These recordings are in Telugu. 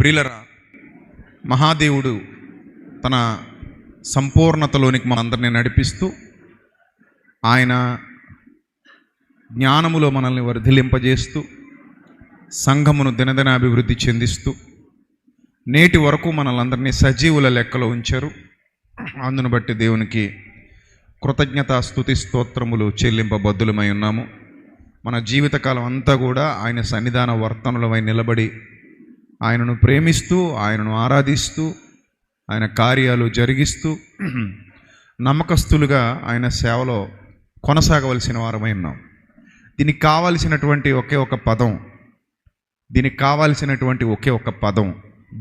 ప్రియులరా, మహాదేవుడు తన సంపూర్ణతలోనికి మనందరినీ నడిపిస్తూ ఆయన జ్ఞానములో మనల్ని వర్ధిలింపజేస్తూ సంఘమును దినదిన అభివృద్ధి చెందిస్తూ నేటి వరకు మనల్ని సజీవుల లెక్కలో ఉంచారు. అందును బట్టి దేవునికి కృతజ్ఞత స్తుతి స్తోత్రములు చెల్లింపబద్దులమై ఉన్నాము. మన జీవితకాలం అంతా కూడా ఆయన సన్నిధాన వర్తనలమై నిలబడి ఆయనను ప్రేమిస్తూ, ఆయనను ఆరాధిస్తూ, ఆయన కార్యాలు జరిగిస్తూ నమ్మకస్తులుగా ఆయన సేవలో కొనసాగవలసిన వారమై ఉన్నాం. దీనికి కావలసినటువంటి ఒకే ఒక పదం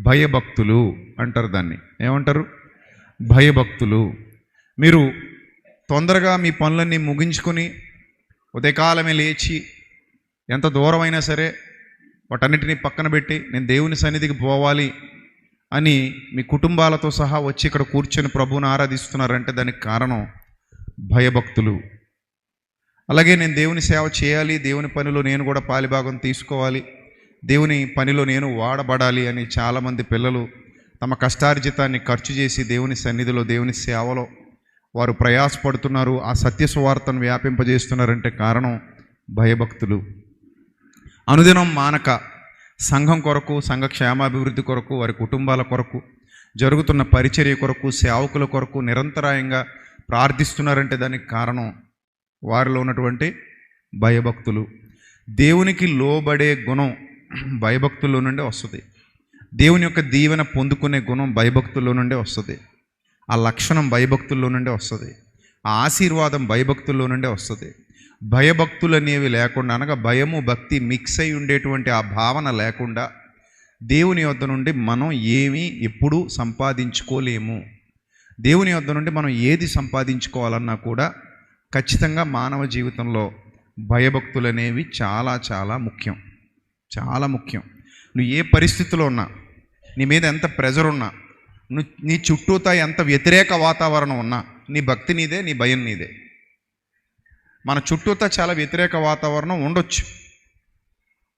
భయభక్తులు అంటారు. దాన్ని ఏమంటారు? భయభక్తులు. మీరు తొందరగా మీ పనులన్నీ ముగించుకొని ఉదయకాలమే లేచి ఎంత దూరమైనా సరే వాటన్నిటినీ పక్కన పెట్టి నేను దేవుని సన్నిధికి పోవాలి అని మీ కుటుంబాలతో సహా వచ్చి ఇక్కడ కూర్చొని ప్రభువుని ఆరాధిస్తున్నారంటే దానికి కారణం భయభక్తులు. అలాగే నేను దేవుని సేవ చేయాలి, దేవుని పనిలో నేను కూడా పాలిభాగం తీసుకోవాలి, దేవుని పనిలో నేను వాడబడాలి అని చాలామంది పిల్లలు తమ కష్టార్జితాన్ని ఖర్చు చేసి దేవుని సన్నిధిలో, దేవుని సేవలో వారు ప్రయాసపడుతున్నారు. ఆ సత్య సువార్తను వ్యాపింపజేస్తున్నారంటే కారణం భయభక్తులు. అనుదినం మానక సంఘం కొరకు, సంఘ క్షేమాభివృద్ధి కొరకు, వారి కుటుంబాల కొరకు, జరుగుతున్న పరిచర్య కొరకు, సేవకుల కొరకు నిరంతరాయంగా ప్రార్థిస్తున్నారంటే దానికి కారణం వారిలో ఉన్నటువంటి భయభక్తులు. దేవునికి లోబడే గుణం భయభక్తుల్లో నుండే వస్తుంది. దేవుని యొక్క దీవెన పొందుకునే గుణం భయభక్తుల్లో నుండే వస్తుంది. ఆ లక్షణం భయభక్తుల్లో నుండే వస్తుంది. ఆ ఆశీర్వాదం భయభక్తుల్లో నుండే వస్తుంది. భయభక్తులు అనేవి లేకుండా, అనగా భయము భక్తి మిక్స్ అయి ఉండేటువంటి ఆ భావన లేకుండా దేవుని యొద్ద నుండి మనం ఏమీ ఎప్పుడూ సంపాదించుకోలేము. దేవుని యొద్ద నుండి మనం ఏది సంపాదించుకోవాలన్నా కూడా ఖచ్చితంగా మానవ జీవితంలో భయభక్తులు అనేవి చాలా చాలా ముఖ్యం. చాలా ముఖ్యం. నువ్వు ఏ పరిస్థితిలో ఉన్నా, నీ మీద ఎంత ప్రెజర్ ఉన్నా, నీ చుట్టూతా ఎంత వ్యతిరేక వాతావరణం ఉన్నా, నీ భక్తి నీదే, నీ భయం నీదే. మన చుట్టూతా చాలా వ్యతిరేక వాతావరణం ఉండొచ్చు.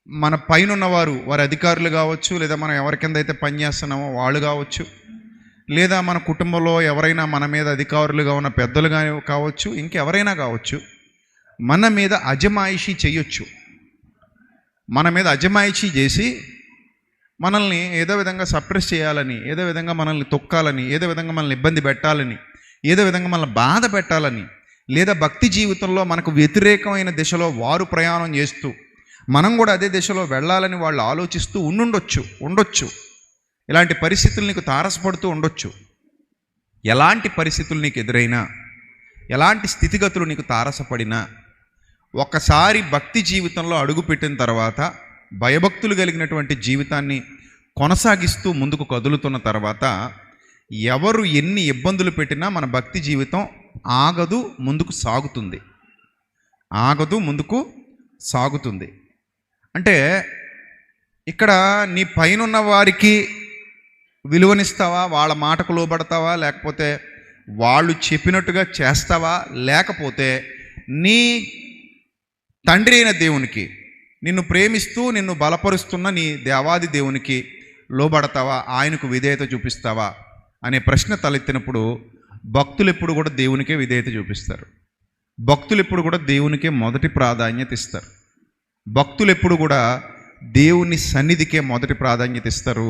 మన పైన ఉన్నవారు, వారి అధికారులు కావచ్చు, లేదా మనం ఎవరి కింద అయితే పనిచేస్తున్నామో వాళ్ళు కావచ్చు, లేదా మన కుటుంబంలో ఎవరైనా మన మీద అధికారులుగా ఉన్న పెద్దలు కావచ్చు, ఇంకెవరైనా కావచ్చు, మన మీద అజమాయిషీ చేయొచ్చు. మన మీద అజమాయిషీ చేసి మనల్ని ఏదో విధంగా సప్రెస్ చేయాలని, ఏదో విధంగా మనల్ని తొక్కాలని, ఏదో విధంగా మనల్ని ఇబ్బంది పెట్టాలని, ఏదో విధంగా మనల్ని బాధ పెట్టాలని, లేదా భక్తి జీవితంలో మనకు వ్యతిరేకమైన దిశలో వారు ప్రయాణం చేస్తూ మనం కూడా అదే దిశలో వెళ్ళాలని వాళ్ళు ఆలోచిస్తూ ఉండొచ్చు. ఇలాంటి పరిస్థితులు నీకు తారసపడుతూ ఉండొచ్చు. ఎలాంటి పరిస్థితులు నీకు ఎదురైనా, ఎలాంటి స్థితిగతులు నీకు తారసపడినా, ఒకసారి భక్తి జీవితంలో అడుగుపెట్టిన తర్వాత, భయభక్తులు కలిగినటువంటి జీవితాన్ని కొనసాగిస్తూ ముందుకు కదులుతున్న తర్వాత, ఎవరు ఎన్ని ఇబ్బందులు పెట్టినా మన భక్తి జీవితం ఆగదు, ముందుకు సాగుతుంది. అంటే ఇక్కడ నీ పైనున్న వారికి విలువనిస్తావా, వాళ్ళ మాటకు లోబడతావా, లేకపోతే వాళ్ళు చెప్పినట్టుగా చేస్తావా, లేకపోతే నీ తండ్రి అయిన దేవునికి, నిన్ను ప్రేమిస్తూ నిన్ను బలపరుస్తున్న నీ దేవాది దేవునికి లోబడతావా, ఆయనకు విధేయత చూపిస్తావా అనే ప్రశ్న తలెత్తినప్పుడు భక్తులు ఎప్పుడు కూడా దేవునికే విధేయత చూపిస్తారు. భక్తులు ఎప్పుడు కూడా దేవునికే మొదటి ప్రాధాన్యత ఇస్తారు. భక్తులు ఎప్పుడు కూడా దేవుని సన్నిధికే మొదటి ప్రాధాన్యత ఇస్తారు.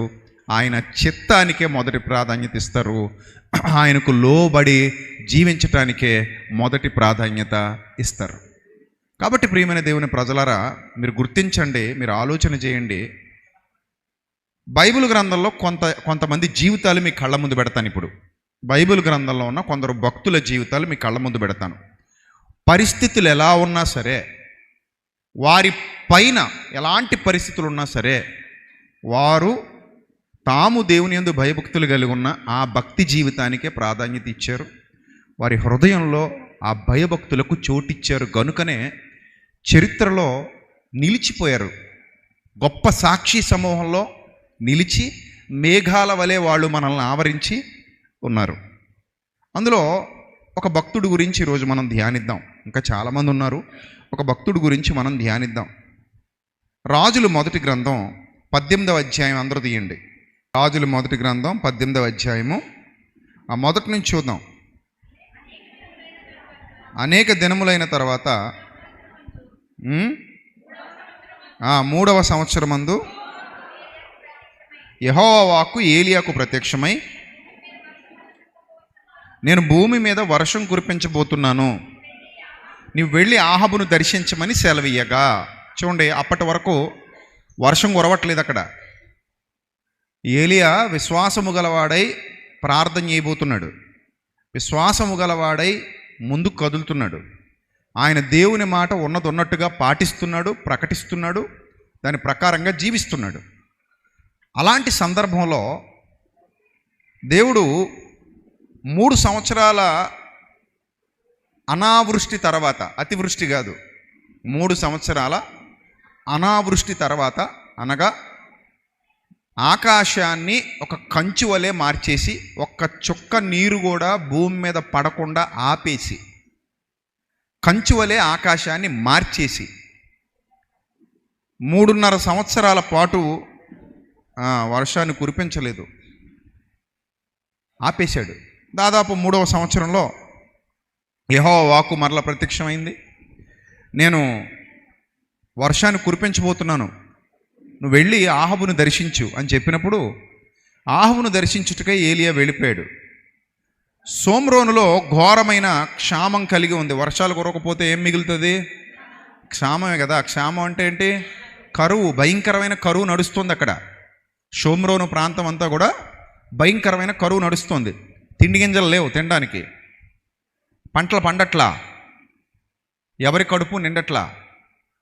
ఆయన చిత్తానికే మొదటి ప్రాధాన్యత ఇస్తారు. ఆయనకు లోబడి జీవించటానికే మొదటి ప్రాధాన్యత ఇస్తారు. కాబట్టి ప్రియమైన దేవుని ప్రజలారా, మీరు గుర్తించండి, మీరు ఆలోచన చేయండి. బైబిల్ గ్రంథంలో కొంతమంది జీవితాలు మీ కళ్ళ ముందు పెడతాను. ఇప్పుడు బైబిల్ గ్రంథంలో ఉన్న కొందరు భక్తుల జీవితాలు మీ కళ్ళ ముందు పెడతాను. పరిస్థితులు ఎలా ఉన్నా సరే, వారి పైన ఎలాంటి పరిస్థితులు ఉన్నా సరే, వారు తాము దేవుని యందు భయభక్తులు కలిగి ఉన్న ఆ భక్తి జీవితానికే ప్రాధాన్యత ఇచ్చారు. వారి హృదయంలో ఆ భయభక్తులకు చోటిచ్చారు. గనుకనే చరిత్రలో నిలిచిపోయారు. గొప్ప సాక్షి సమూహంలో నిలిచి మేఘాల వలె వాళ్ళు మనల్ని ఆవరించి ఉన్నారు. అందులో ఒక భక్తుడి గురించి ఈరోజు మనం ధ్యానిద్దాం. ఇంకా చాలామంది ఉన్నారు. ఒక భక్తుడి గురించి మనం ధ్యానిద్దాం. రాజులు మొదటి గ్రంథం 18వ అధ్యాయం అందరూ తీయండి. రాజుల మొదటి గ్రంథం 18వ అధ్యాయము ఆ మొదటి నుంచి చూద్దాం. అనేక దినములైన తర్వాత 3వ సంవత్సరమందు యెహోవా వాక్కు ఏలియాకు ప్రత్యక్షమై, నేను భూమి మీద వర్షం కురిపించబోతున్నాను, నీవు వెళ్ళి ఆహాబును దర్శించమని సెలవీయగా. చూడండి, అప్పటి వరకు వర్షం కురవట్లేదు అక్కడ. ఏలియా విశ్వాసము గలవాడై ప్రార్థన చేయబోతున్నాడు. విశ్వాసము గలవాడై ముందుకు కదులుతున్నాడు. ఆయన దేవుని మాట ఉన్నట్టుగా పాటిస్తున్నాడు, ప్రకటిస్తున్నాడు, దాని ప్రకారంగా జీవిస్తున్నాడు. అలాంటి సందర్భంలో దేవుడు 3 సంవత్సరాల అనావృష్టి తర్వాత, అతివృష్టి కాదు, 3 సంవత్సరాల అనావృష్టి తర్వాత, అనగా ఆకాశాన్ని ఒక కంచు వలె మార్చేసి, ఒక్క చుక్క నీరు కూడా భూమి మీద పడకుండా ఆపేసి, కంచు వలె ఆకాశాన్ని మార్చేసి 3.5 సంవత్సరాల పాటు వర్షాన్ని కురిపించలేదు, ఆపేశాడు. దాదాపు 3వ సంవత్సరంలో యెహోవా వాక్కు మరల ప్రత్యక్షమైంది. నేను వర్షాన్ని కురిపించబోతున్నాను, నువ్వు వెళ్ళి ఆహాబును దర్శించు అని చెప్పినప్పుడు ఆహాబును దర్శించుటకై ఏలియా వెళ్ళిపోయాడు. సోమ్రోనులో ఘోరమైన క్షామం కలిగి ఉంది. వర్షాలు కురవకపోతే ఏం మిగులుతుంది? క్షామమే కదా. క్షామం అంటే ఏంటి? కరువు, భయంకరమైన కరువు నడుస్తుంది అక్కడ. షోమ్రోను ప్రాంతం అంతా కూడా భయంకరమైన కరువు నడుస్తుంది. తిండి గింజలు లేవు తినడానికి, పంటలు పండట్లా, ఎవరి కడుపు నిండట్లా,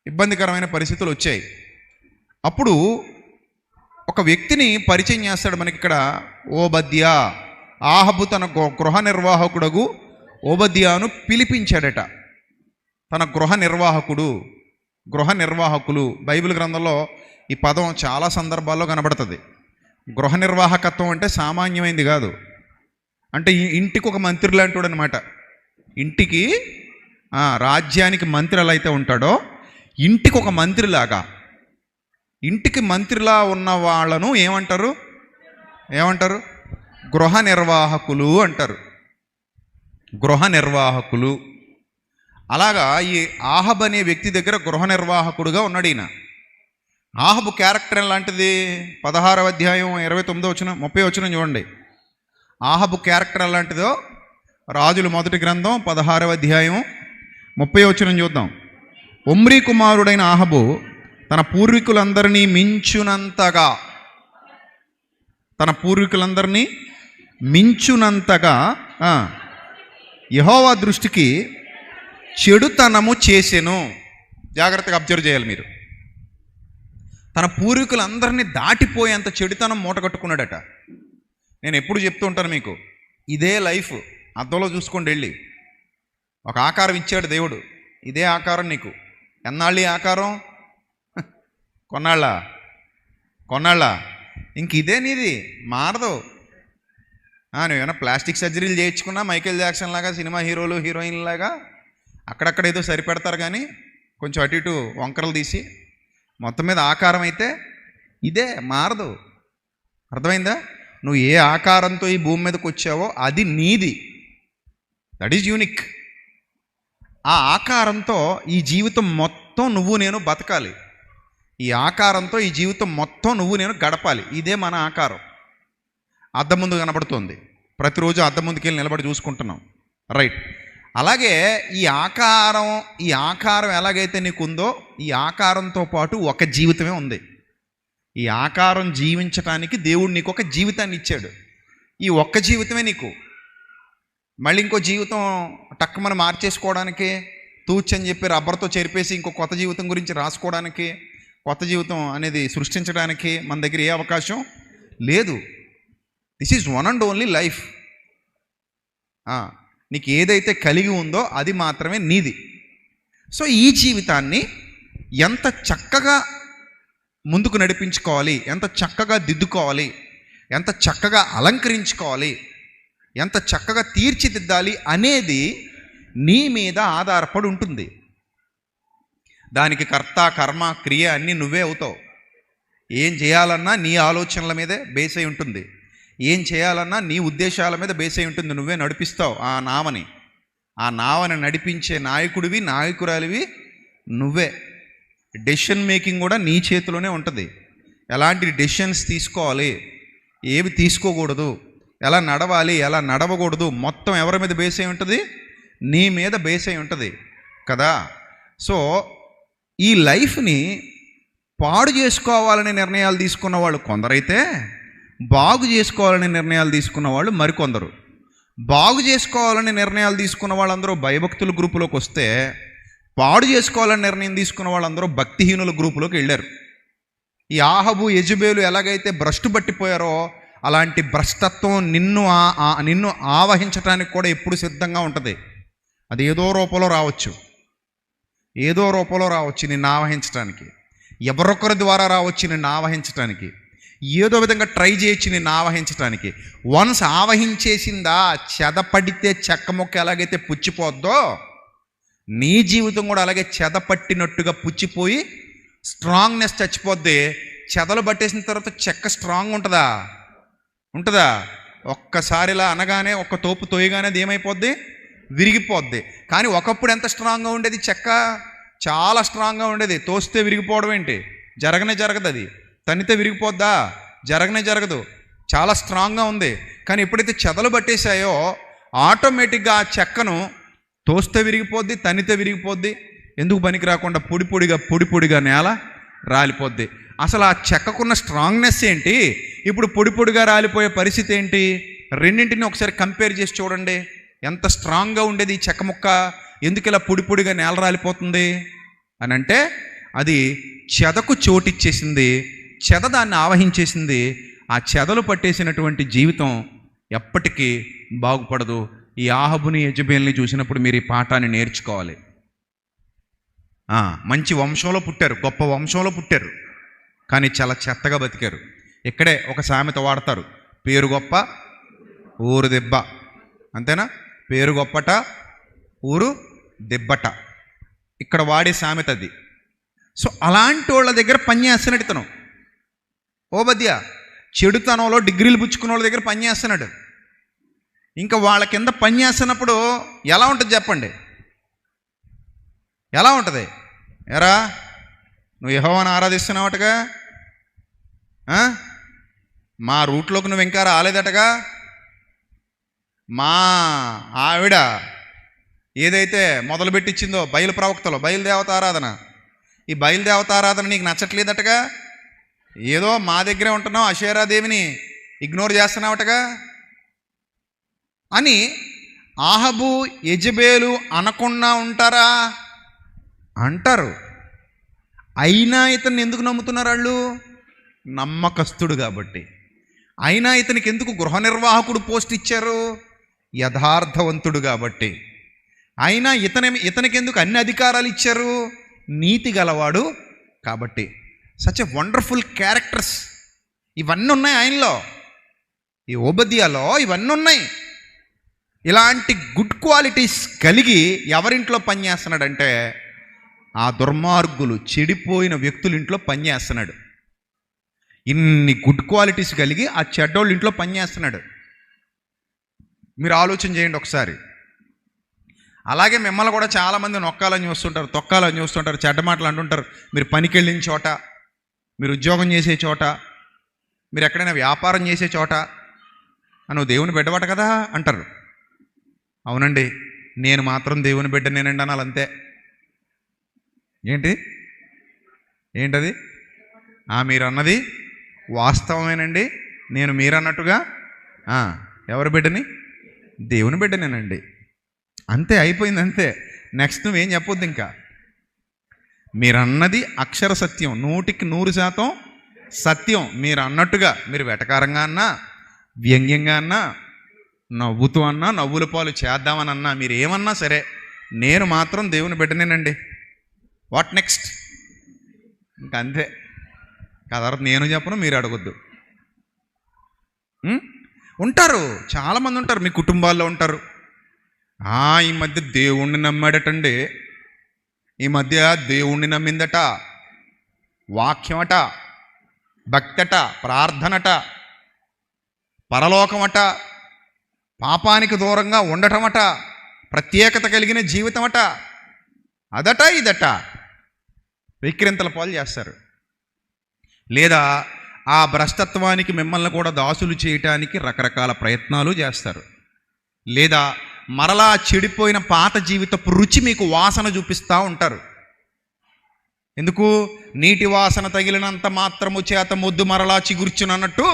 ఇబ్బందికరమైన పరిస్థితులు వచ్చాయి. అప్పుడు ఒక వ్యక్తిని పరిచయం చేస్తాడు మనకి ఇక్కడ, ఓబద్యా. ఆహాబు తన గృహ నిర్వాహకుడగు ఓబద్యాను పిలిపించాడట. తన గృహ నిర్వాహకులు బైబిల్ గ్రంథంలో ఈ పదం చాలా సందర్భాల్లో కనబడుతుంది. గృహ నిర్వాహకత్వం అంటే సామాన్యమైంది కాదు. అంటే ఇంటికి ఒక మంత్రి లాంటివాడు అనమాట. ఇంటికి, రాజ్యానికి మంత్రి ఎలా అయితే ఉంటాడో, ఇంటికి ఒక మంత్రిలాగా, ఇంటికి మంత్రిలా ఉన్న వాళ్ళను ఏమంటారు? గృహ నిర్వాహకులు అంటారు. గృహ నిర్వాహకులు. అలాగా ఈ ఆహాబ్ అనే వ్యక్తి దగ్గర గృహ నిర్వాహకుడుగా ఉన్నాడు ఈయన. ఆహాబు క్యారెక్టర్ ఎలాంటిది? 16వ అధ్యాయం 29వ వచనం 30వ వచనం చూడండి. ఆహాబు క్యారెక్టర్ ఎలాంటిదో రాజుల మొదటి గ్రంథం 16వ అధ్యాయం 30వ వచనం చూద్దాం. ఒమ్రీ కుమారుడైన ఆహాబు తన పూర్వీకులందరినీ మించునంతగా యెహోవా దృష్టికి చెడుతనము చేసెను. జాగ్రత్తగా అబ్జర్వ్ చేయాలి మీరు. తన పూర్వీకులందరినీ దాటిపోయేంత చెడుతనం మూటగట్టుకున్నాడట. నేను ఎప్పుడు చెప్తూ ఉంటాను మీకు, ఇదే లైఫ్. అద్దంలో చూసుకోండి వెళ్ళి. ఒక ఆకారం ఇచ్చాడు దేవుడు, ఇదే ఆకారం నీకు. ఎన్నాళ్ళు ఈ ఆకారం? కొన్నాళ్ళ ఇంక ఇదే నీది, మారదు. నువ్వేమైనా ప్లాస్టిక్ సర్జరీలు చేయించుకున్నా మైకేల్ జాక్సన్ లాగా, సినిమా హీరోలు హీరోయిన్లాగా అక్కడక్కడ ఏదో సరిపెడతారు, కానీ కొంచెం అటు ఇటు వంకరలు తీసి మొత్తం మీద ఆకారం అయితే ఇదే, మారదు. అర్థమైందా? నువ్వు ఏ ఆకారంతో ఈ భూమి మీదకి వచ్చావో అది నీది. That is unique. ఆ ఆకారంతో ఈ జీవితం మొత్తం నువ్వు నేను బతకాలి. ఈ ఆకారంతో ఈ జీవితం మొత్తం నువ్వు నేను గడపాలి. ఇదే మన ఆకారం. అద్దం ముందు కనబడుతుంది, ప్రతిరోజు అద్దం ముందుకి వెళ్ళి నిలబడి చూసుకుంటున్నాం, రైట్? అలాగే ఈ ఆకారం ఎలాగైతే నీకుందో, ఈ ఆకారంతో పాటు ఒక జీవితమే ఉంది. ఈ ఆకారం జీవించటానికి దేవుడు నీకు ఒక జీవితాన్ని ఇచ్చాడు. ఈ ఒక్క జీవితమే నీకు. మళ్ళీ ఇంకో జీవితం టక్కుమని మార్చేసుకోవడానికి, తూచని చెప్పి రబ్బర్తో చెరిపేసి ఇంకో కొత్త జీవితం గురించి రాసుకోవడానికి, కొత్త జీవితం అనేది సృష్టించడానికి మన దగ్గర ఏ అవకాశం లేదు. This is one and only life. నీకు ఏదైతే కలిగి ఉందో అది మాత్రమే నీది. సో ఈ జీవితాన్ని ఎంత చక్కగా ముందుకు నడిపించుకోవాలి, ఎంత చక్కగా దిద్దుకోవాలి, ఎంత చక్కగా అలంకరించుకోవాలి, ఎంత చక్కగా తీర్చిదిద్దాలి అనేది నీ మీద ఆధారపడి ఉంటుంది. దానికి కర్త, కర్మ, క్రియ అన్నీ నువ్వే అవుతావు. ఏం చేయాలన్నా నీ ఆలోచనల మీదే బేస్ అయి ఉంటుంది. ఏం చేయాలన్నా నీ ఉద్దేశాల మీద బేస్ అయి ఉంటుంది. నువ్వే నడిపిస్తావు ఆ నావని నడిపించే నాయకురాలివి నువ్వే. డెసిషన్ మేకింగ్ కూడా నీ చేతిలోనే ఉంటుంది. ఎలాంటి డెసిషన్స్ తీసుకోవాలి, ఏవి తీసుకోకూడదు, ఎలా నడవాలి, ఎలా నడవకూడదు, మొత్తం ఎవరి మీద బేస్ అయి ఉంటుంది? నీ మీద బేస్ అయి ఉంటుంది కదా. సో ఈ లైఫ్ని పాడు చేసుకోవాలనే నిర్ణయాలు తీసుకున్న వాళ్ళు కొందరైతే, బాగు చేసుకోవాలనే నిర్ణయాలు తీసుకున్న వాళ్ళు మరికొందరు. బాగు చేసుకోవాలనే నిర్ణయాలు తీసుకున్న వాళ్ళందరూ భయభక్తుల గ్రూపులోకి వస్తే, పాడు చేసుకోవాలని నిర్ణయం తీసుకున్న వాళ్ళందరూ భక్తిహీనుల గ్రూపులోకి వెళ్ళారు. ఈ ఆహబు యెజెబెలు ఎలాగైతే భ్రష్టు పట్టిపోయారో, అలాంటి భ్రష్టత్వం నిన్ను ఆవహించడానికి కూడా ఎప్పుడు సిద్ధంగా ఉంటుంది. అది ఏదో రూపంలో రావచ్చు, నిన్ను ఆవహించడానికి. ఎవరొకరి ద్వారా రావచ్చు నిన్ను ఆవహించడానికి. ఏదో విధంగా ట్రై చేయొచ్చు నిన్ను ఆవహించడానికి. వన్స్ ఆవహించేసిందా, చెదపడితే చెక్క మొక్క ఎలాగైతే పుచ్చిపోద్దో, నీ జీవితం కూడా అలాగే చెదపట్టినట్టుగా పుచ్చిపోయి స్ట్రాంగ్నెస్ చచ్చిపోద్ది. చెదలు పట్టేసిన తర్వాత చెక్క స్ట్రాంగ్ ఉంటుందా? ఒక్కసారి ఇలా అనగానే, ఒక్క తోపు తోయగానే అది ఏమైపోద్ది? విరిగిపోద్ది. కానీ ఒకప్పుడు ఎంత స్ట్రాంగ్గా ఉండేది చెక్క? చాలా స్ట్రాంగ్గా ఉండేది. తోస్తే విరిగిపోవడం ఏంటి? జరగదు. అది తనితే విరిగిపోద్దా? జరగదు. చాలా స్ట్రాంగ్గా ఉంది. కానీ ఎప్పుడైతే చెదలు పట్టేశాయో ఆటోమేటిక్గా ఆ చెక్కను తోస్తే విరిగిపోద్ది, తనితే విరిగిపోద్ది. ఎందుకు పనికి రాకుండా పొడిగా నేల రాలిపోద్ది. అసలు ఆ చెక్కకున్న స్ట్రాంగ్నెస్ ఏంటి, ఇప్పుడు పొడిగా రాలిపోయే పరిస్థితి ఏంటి? రెండింటిని ఒకసారి కంపేర్ చేసి చూడండి. ఎంత స్ట్రాంగ్గా ఉండేది ఈ చెక్క ముక్క, ఎందుకు ఇలా పొడిగా నేల రాలిపోతుంది అని అంటే, అది చెదకు చోటిచ్చేసింది, చెద దాన్ని ఆవహించేసింది. ఆ చెదలు పట్టేసినటువంటి జీవితం ఎప్పటికీ బాగుపడదు. ఈ ఆహబుని యెజెబెల్ని చూసినప్పుడు మీరు ఈ పాఠాన్ని నేర్చుకోవాలి. మంచి వంశంలో పుట్టారు, గొప్ప వంశంలో పుట్టారు, కానీ చాలా చెత్తగా బతికారు. ఇక్కడే ఒక సామెత వాడతారు, పేరు గొప్ప ఊరు దెబ్బ. అంతేనా? పేరు గొప్పట ఊరు దెబ్బట, ఇక్కడ వాడే సామెత అది. సో అలాంటి వాళ్ళ దగ్గర పనిచేస్తున్నాడు ఇతను. ఓబద్య చెడుతనంలో డిగ్రీలు పుచ్చుకున్న వాళ్ళ దగ్గర పనిచేస్తున్నాడు. ఇంకా వాళ్ళ కింద పనిచేస్తున్నప్పుడు ఎలా ఉంటుంది చెప్పండి? ఎలా ఉంటుంది? ఎరా నువ్వు యెహోవాను ఆరాధిస్తున్నావటగా, మా రూట్లోకి నువ్వు ఇంకా రాలేదటగా, మా ఆవిడ ఏదైతే మొదలుపెట్టించిందో బయలు ప్రవక్తలో బయలుదేవత ఆరాధన, ఈ బయలుదేవత ఆరాధన నీకు నచ్చట్లేదటగా, ఏదో మా దగ్గరే ఉంటున్నావు, అషేరాదేవిని ఇగ్నోర్ చేస్తున్నావటగా అని ఆహబు యెజెబెలు అనకుండా ఉంటారా? అంటారు. అయినా ఇతన్ని ఎందుకు నమ్ముతున్నారు వాళ్ళు? నమ్మకస్తుడు కాబట్టి. అయినా ఇతనికి ఎందుకు గృహ నిర్వాహకుడు పోస్ట్ ఇచ్చారు? యథార్థవంతుడు కాబట్టి. అయినా ఇతనికి ఎందుకు అన్ని అధికారాలు ఇచ్చారు? నీతి గలవాడు కాబట్టి. సచ్ ఎ వండర్ఫుల్ క్యారెక్టర్స్ ఇవన్నీ ఉన్నాయి ఆయనలో, ఈ ఓబద్యాలో ఇవన్నీ ఉన్నాయి. ఇలాంటి గుడ్ క్వాలిటీస్ కలిగి ఎవరింట్లో పనిచేస్తున్నాడంటే, ఆ దుర్మార్గులు చెడిపోయిన వ్యక్తుల ఇంట్లో పనిచేస్తున్నాడు. ఇన్ని గుడ్ క్వాలిటీస్ కలిగి ఆ చెడ్డోళ్ళ ఇంట్లో పనిచేస్తున్నాడు. మీరు ఆలోచన చేయండి ఒకసారి. అలాగే మిమ్మల్ని కూడా చాలామంది నొక్కాలని చూస్తుంటారు, తొక్కాలని చూస్తుంటారు, చెడ్డ మాటలు అంటుంటారు. మీరు పనికి వెళ్ళిన చోట, మీరు ఉద్యోగం చేసే చోట, మీరు ఎక్కడైనా వ్యాపారం చేసే చోట, నువ్వు దేవుని బిడ్డవట కదా అంటారు. అవునండి, నేను మాత్రం దేవుని బిడ్డనేనండి అనాలి, అంతే. ఏంటది? మీరు అన్నది వాస్తవమేనండి, నేను మీరన్నట్టుగా ఎవరి బిడ్డని? దేవుని బిడ్డనేనండి, అంతే, అయిపోయింది, అంతే. నెక్స్ట్ నువ్వేం చెప్పొద్దు. ఇంకా మీరన్నది అక్షర సత్యం, 100% సత్యం. మీరు అన్నట్టుగా, మీరు వెటకారంగా అన్నా, వ్యంగ్యంగా అన్నా, నవ్వుతూ అన్నా, నవ్వుల పాలు చేద్దామని అన్నా, మీరు ఏమన్నా సరే, నేను మాత్రం దేవుని బిడ్డనేనండి. What next? ఇంకా అంతే. తర్వాత నేను చెప్పను, మీరు అడగొద్దు. ఉంటారు, చాలామంది ఉంటారు, మీ కుటుంబాల్లో ఉంటారు. ఈ మధ్య దేవుణ్ణి నమ్మాడటండి, ఈ మధ్య దేవుణ్ణి నమ్మిందట, వాక్యమట, భక్తట, ప్రార్థనట, పరలోకమట, పాపానికి దూరంగా ఉండటమట, ప్రత్యేకత కలిగిన జీవితమట, అదట ఇదట విక్రింతల పాలు చేస్తారు. లేదా ఆ భ్రష్టత్వానికి మిమ్మల్ని కూడా దాసులు చేయటానికి రకరకాల ప్రయత్నాలు చేస్తారు. లేదా మరలా చెడిపోయిన పాత జీవితపు రుచి మీకు వాసన చూపిస్తూ ఉంటారు. ఎందుకు? నీటి వాసన తగిలినంత మాత్రము చేత మొద్దు మరలా చిగుర్చునన్నట్టు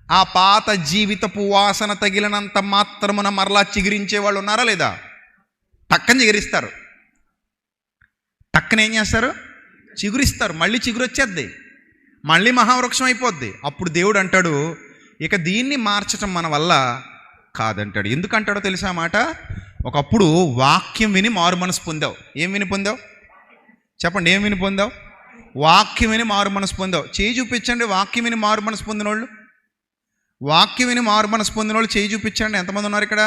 ఆ పాత జీవితపు వాసన తగిలినంత మాత్రమున మరలా చిగురించే వాళ్ళు ఉన్నారా లేదా? టక్కన చిగురిస్తారు. టక్కన ఏం చేస్తారు? చిగురిస్తారు. మళ్ళీ చిగురు వచ్చేద్ది, మళ్ళీ మహావృక్షం అయిపోద్ది. అప్పుడు దేవుడు అంటాడు, ఇక దీన్ని మార్చటం మన వల్ల కాదంటాడు. ఎందుకంటాడో తెలుసా మాట? ఒకప్పుడు వాక్యం విని మారు మనసు పొందావు. ఏం విని పొందావు? చెప్పండి, ఏం విని పొందావు? వాక్యం విని మారు మనసు పొందావు. చేయి చూపించండి వాక్యం విని మారు మనసు పొందిన వాళ్ళు. వాక్యం విని మారు మనసు పొందిన వాళ్ళు చేయి చూపించండి. ఎంతమంది ఉన్నారు ఇక్కడ?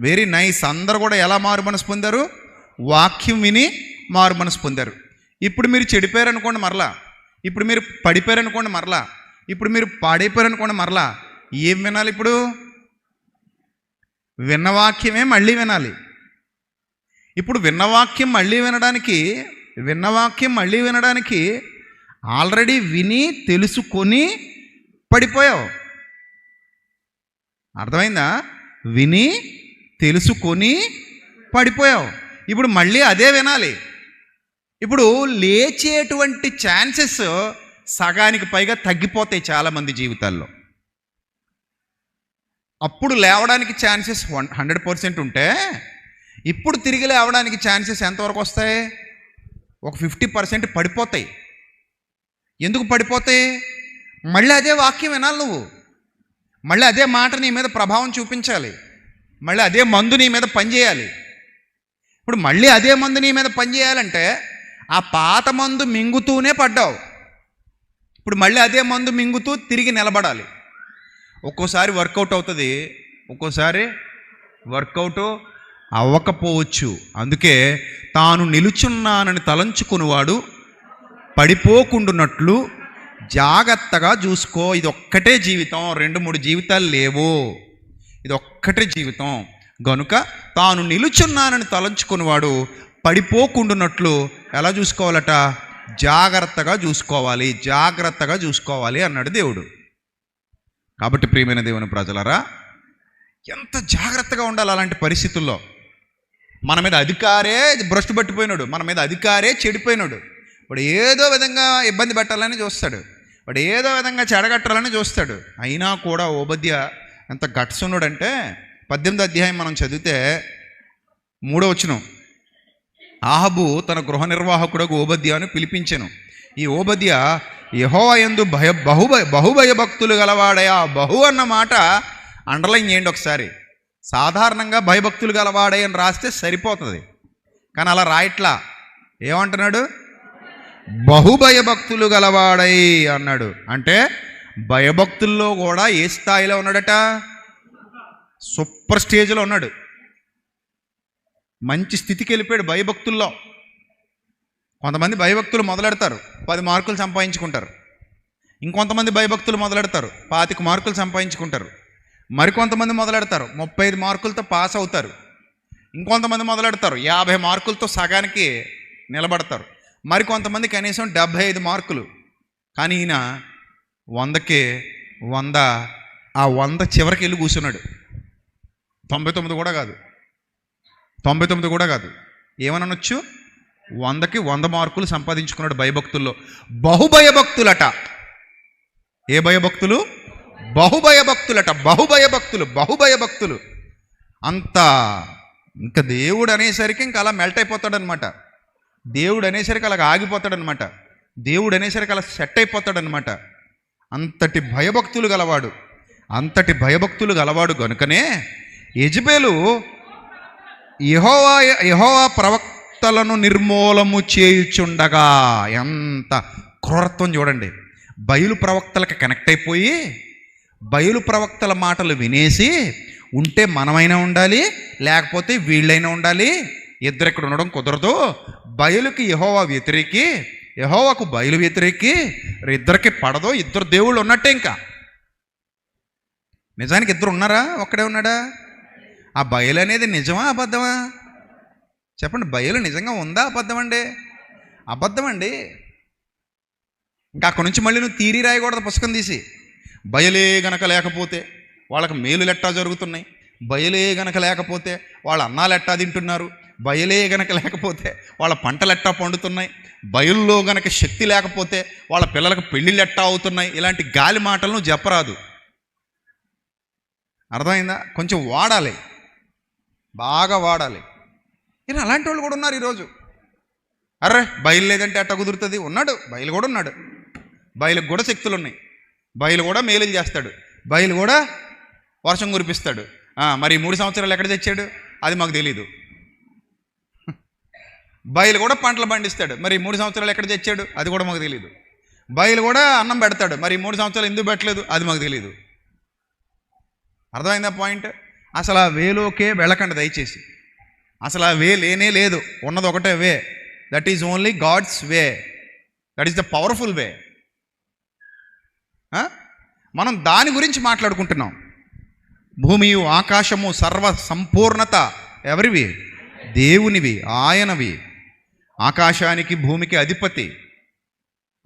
Very nice. అందరూ కూడా ఎలా మారు మనసు పొందారు? వాక్యం విని మారు మనసు పొందారు. ఇప్పుడు మీరు చెడిపోయారనుకోండి మరలా, ఇప్పుడు మీరు పడిపోయారనుకోండి మరలా, ఇప్పుడు మీరు పాడైపోయారనుకోండి మరలా, ఏం వినాలి? ఇప్పుడు విన్నవాక్యమే మళ్ళీ వినాలి. ఇప్పుడు విన్నవాక్యం మళ్ళీ వినడానికి ఆల్రెడీ విని తెలుసుకొని పడిపోయావు. అర్థమైందా? విని తెలుసుకొని పడిపోయావు. ఇప్పుడు మళ్ళీ అదే వినాలి. ఇప్పుడు లేచేటువంటి ఛాన్సెస్ సగానికి పైగా తగ్గిపోతాయి చాలామంది జీవితాల్లో. అప్పుడు లేవడానికి ఛాన్సెస్ 100% ఉంటే ఇప్పుడు తిరిగి లేవడానికి ఛాన్సెస్ ఎంతవరకు వస్తాయి? ఒక 50% పడిపోతాయి. ఎందుకు పడిపోతాయి? మళ్ళీ అదే వాక్యం వినాలి నువ్వు. మళ్ళీ అదే మాట నీ మీద ప్రభావం చూపించాలి. మళ్ళీ అదే మందు నీ మీద పనిచేయాలి. ఇప్పుడు మళ్ళీ అదే మందు నీ మీద పనిచేయాలంటే ఆ పాత మందు మింగుతూనే పడ్డావు. ఇప్పుడు మళ్ళీ అదే మందు మింగుతూ తిరిగి నిలబడాలి. ఒక్కోసారి వర్కౌట్ అవుతుంది, ఒక్కోసారి వర్కౌట్ అవ్వకపోవచ్చు. అందుకే తాను నిలుచున్నానని తలంచుకునివాడు పడిపోకుండునట్లు జాగ్రత్తగా చూసుకో. ఇది ఒక్కటే జీవితం, 2-3 జీవితాలు లేవు. ఇది ఒక్కటే జీవితం గనుక తాను నిలుచున్నానని తలంచుకునివాడు పడిపోకుండునట్లు ఎలా చూసుకోవాలట? జాగ్రత్తగా చూసుకోవాలి అన్నాడు దేవుడు. కాబట్టి ప్రియమైన దేవుని ప్రజలారా, ఎంత జాగ్రత్తగా ఉండాలి అలాంటి పరిస్థితుల్లో. మన మీద అధికారే భ్రష్టు పట్టిపోయినాడు, మన మీద అధికారే చెడిపోయినాడు. వాడు ఏదో విధంగా ఇబ్బంది పెట్టాలని చూస్తాడు, వాడు ఏదో విధంగా చెడగట్టాలని చూస్తాడు. అయినా కూడా ఓబద్య ఎంత గట్స్ ఉన్నాడంటే 18వ అధ్యాయం మనం చదివితే 3వ వచనం, ఆహాబు తన గృహ నిర్వాహకుడు ఓబద్యాను పిలిపించెను. ఈ ఓబద్య యెహోవా యందు బహుభయభక్తులు గలవాడయా. బహు అన్న మాట అండర్లైన్ చేయండి ఒకసారి. సాధారణంగా భయభక్తులు గలవాడే అని రాస్తే సరిపోతుంది, కానీ అలా రాయట్లా. ఏమంటున్నాడు? బహుభయభక్తులు గలవాడై అన్నాడు. అంటే భయభక్తుల్లో కూడా ఏ స్థాయిలో ఉన్నాడట? సూపర్ స్టేజ్లో ఉన్నాడు. మంచి స్థితికి వెళ్ళిపోయాడు భయభక్తుల్లో. కొంతమంది భయభక్తులు మొదలెడతారు, 10 మార్కులు సంపాదించుకుంటారు. ఇంకొంతమంది భయభక్తులు మొదలెడతారు, 25 మార్కులు సంపాదించుకుంటారు. మరికొంతమంది మొదలెడతారు 35 మార్కులతో పాస్ అవుతారు. ఇంకొంతమంది మొదలెడతారు 50 మార్కులతో సగానికి నిలబడతారు. మరికొంతమంది కనీసం 75 మార్కులు. కానీ ఈయన 100కే 100, ఆ 100 చివరికి వెళ్ళి కూర్చున్నాడు. 99 కూడా కాదు. ఏమనొచ్చు? 100కి 100 మార్కులు సంపాదించుకున్నాడు భయభక్తుల్లో. బహుభయభక్తులట. ఏ భయభక్తులు? బహుభయభక్తులట. బహుభయభక్తులు అంత. ఇంకా దేవుడు అనేసరికి ఇంకా అలా మెల్ట్ అయిపోతాడనమాట. దేవుడు అనేసరికి అలాగ ఆగిపోతాడనమాట. దేవుడు అనేసరికి అలా సెట్ అయిపోతాడనమాట. అంతటి భయభక్తులు గలవాడు కనుకనే యెజెబెలు యెహోవా ప్రవక్తలను నిర్మూలము చేయుచుండగా, ఎంత క్రూరత్వం చూడండి. బయలు ప్రవక్తలకు కనెక్ట్ అయిపోయి బయలు ప్రవక్తల మాటలు వినేసి ఉంటే మనమైనా ఉండాలి, లేకపోతే వీళ్ళైనా ఉండాలి, ఇద్దరు ఇక్కడ ఉండడం కుదరదు. బయలుకి యెహోవా వ్యతిరేకి, యెహోవాకు బయలు వ్యతిరేకి ఇద్దరికి పడదో, ఇద్దరు దేవుళ్ళు ఉన్నట్టే. ఇంకా నిజానికి ఇద్దరు ఉన్నారా, ఒక్కడే ఉన్నాడా? ఆ బయలు అనేది నిజమా అబద్ధమా చెప్పండి? బయలు నిజంగా ఉందా అబద్ధం అండి? అబద్ధం అండి. ఇంకా అక్కడి నుంచి మళ్ళీ నువ్వు తీరి రాయకూడదు పుస్తకం తీసి. బయలే గనక లేకపోతే వాళ్ళకి మేలులు ఎట్టా జరుగుతున్నాయి, బయలే గనక లేకపోతే వాళ్ళ అన్నాలు ఎట్టా తింటున్నారు, బయలే గనక లేకపోతే వాళ్ళ పంటలు ఎట్టా పండుతున్నాయి, బయలులో గనక శక్తి లేకపోతే వాళ్ళ పిల్లలకు పెళ్ళిళ్ళు ఎట్టా అవుతున్నాయి, ఇలాంటి గాలి మాటలను చెప్పరాదు. అర్థమైందా? కొంచెం వాడాలి, బాగా వాడాలి. ఇలా అలాంటి వాళ్ళు కూడా ఉన్నారు ఈరోజు. అర్రే బయలు లేదంటే అట్ట కుదురుతుంది. ఉన్నాడు, బయలు కూడా ఉన్నాడు. బయలుకు కూడా శక్తులు ఉన్నాయి. బయలు కూడా మేలులు చేస్తాడు, బయలు కూడా వర్షం కురిపిస్తాడు. మరి 3 సంవత్సరాలు ఎక్కడ తెచ్చాడు అది మాకు తెలీదు. బయలు కూడా పంటలు పండిస్తాడు, మరి 3 సంవత్సరాలు ఎక్కడ తెచ్చాడు అది కూడా మాకు తెలీదు. బయలు కూడా అన్నం పెడతాడు, మరి 3 సంవత్సరాలు ఎందుకు పెట్టలేదు అది మాకు తెలీదు. అర్థమైందా పాయింట్? అసలు ఆ వేలోకే వెళ్ళకండి దయచేసి. అసలు ఆ వే లేనే లేదు, ఉన్నది ఒకటే way. That is only God's way, that is the powerful way. మనం దాని గురించి మాట్లాడుకుంటున్నాం. భూమియు ఆకాశము సర్వ సంపూర్ణత ఎవరివి? దేవునివి, ఆయనవి. ఆకాశానికి భూమికి అధిపతి.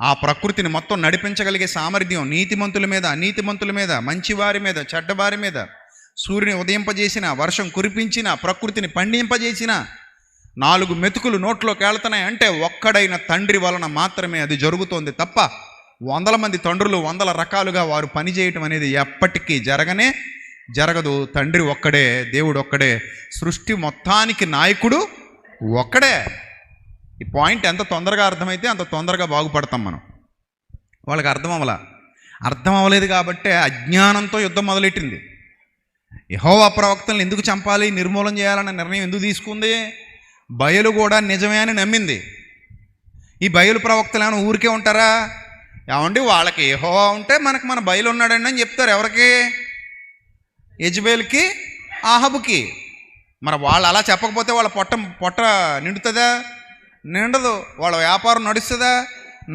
ఆ ప్రకృతిని మొత్తం నడిపించగలిగే సామర్థ్యం నీతిమంతుల మీద, అనీతిమంతుల మీద, మంచివారి మీద, చెడ్డవారి మీద, సూర్యుని ఉదయింపజేసిన, వర్షం కురిపించిన, ప్రకృతిని పండింపజేసిన, 4 మెతుకులు నోట్లోకి వెళ్తున్నాయి అంటే ఒక్కడైన తండ్రి వలన మాత్రమే అది జరుగుతోంది తప్ప 100 మంది తండ్రులు 100 రకాలుగా వారు పనిచేయటం అనేది ఎప్పటికీ జరగదు. తండ్రి ఒక్కడే, దేవుడు ఒక్కడే, సృష్టి మొత్తానికి నాయకుడు ఒక్కడే. ఈ పాయింట్ ఎంత తొందరగా అర్థమైతే అంత తొందరగా బాగుపడతాం మనం. వాళ్ళకి అర్థం అవ్వలేదు కాబట్టే అజ్ఞానంతో యుద్ధం మొదలెట్టింది. యెహోవా ప్రవక్తలను ఎందుకు చంపాలి, నిర్మూలన చేయాలన్న నిర్ణయం ఎందుకు తీసుకుంది? బయలు కూడా నిజమే అని నమ్మింది. ఈ బయలు ప్రవక్తలు ఏమైనా ఊరికే ఉంటారా? ఏమండి, వాళ్ళకి యెహోవా ఉంటే మనకు మన బయలు ఉన్నాడండి అని చెప్తారు. ఎవరికి? యెజబేలుకి, ఆహాబుకి. మరి వాళ్ళు అలా చెప్పకపోతే వాళ్ళ పొట్ట నిండుతుందా? నిండదు. వాళ్ళ వ్యాపారం నడుస్తుందా?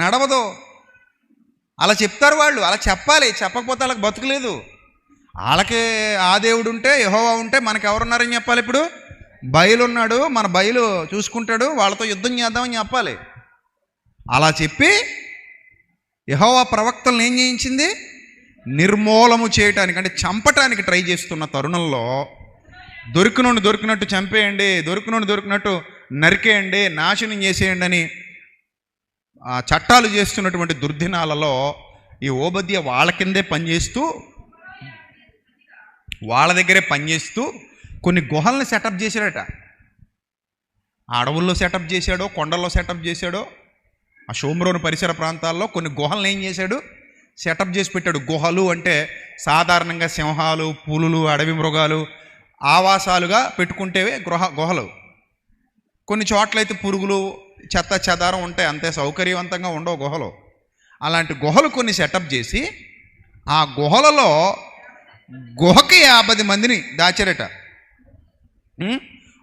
నడవదు. అలా చెప్తారు వాళ్ళు, అలా చెప్పాలి. చెప్పకపోతే వాళ్ళకి బతుకులేదు. వాళ్ళకి ఆ దేవుడు ఉంటే, యెహోవా ఉంటే మనకు ఎవరున్నారని చెప్పాలి. ఇప్పుడు బయలు ఉన్నాడు, మన బయలు చూసుకుంటాడు, వాళ్ళతో యుద్ధం చేద్దామని చెప్పాలి. అలా చెప్పి యెహోవా ప్రవక్తలను ఏం చేయించింది? నిర్మూలము చేయటానికి, అంటే చంపటానికి ట్రై చేస్తున్న తరుణంలో దొరికినట్టు చంపేయండి, దొరికినట్టు నరికేయండి, నాశనం చేసేయండి అని చట్టాలు చేస్తున్నటువంటి దుర్దినాలలో ఈ ఓబద్య వాళ్ళ కిందే పనిచేస్తూ, వాళ్ళ దగ్గరే పనిచేస్తూ కొన్ని గుహల్ని సెటప్ చేశాడట. ఆ అడవుల్లో సెటప్ చేశాడో, కొండల్లో సెటప్ చేశాడో, ఆ షోమ్రోను పరిసర ప్రాంతాల్లో కొన్ని గుహలను ఏం చేశాడు? సెటప్ చేసి పెట్టాడు. గుహలు అంటే సాధారణంగా సింహాలు, పులులు, అడవి మృగాలు ఆవాసాలుగా పెట్టుకుంటేవే గుహలు. కొన్ని చోట్లయితే పురుగులు, చెత్త చెదారం ఉంటాయి, అంతే సౌకర్యవంతంగా ఉండవు గుహలు. అలాంటి గుహలు కొన్ని సెటప్ చేసి ఆ గుహలలో గుహకి 50 మందిని దాచారట.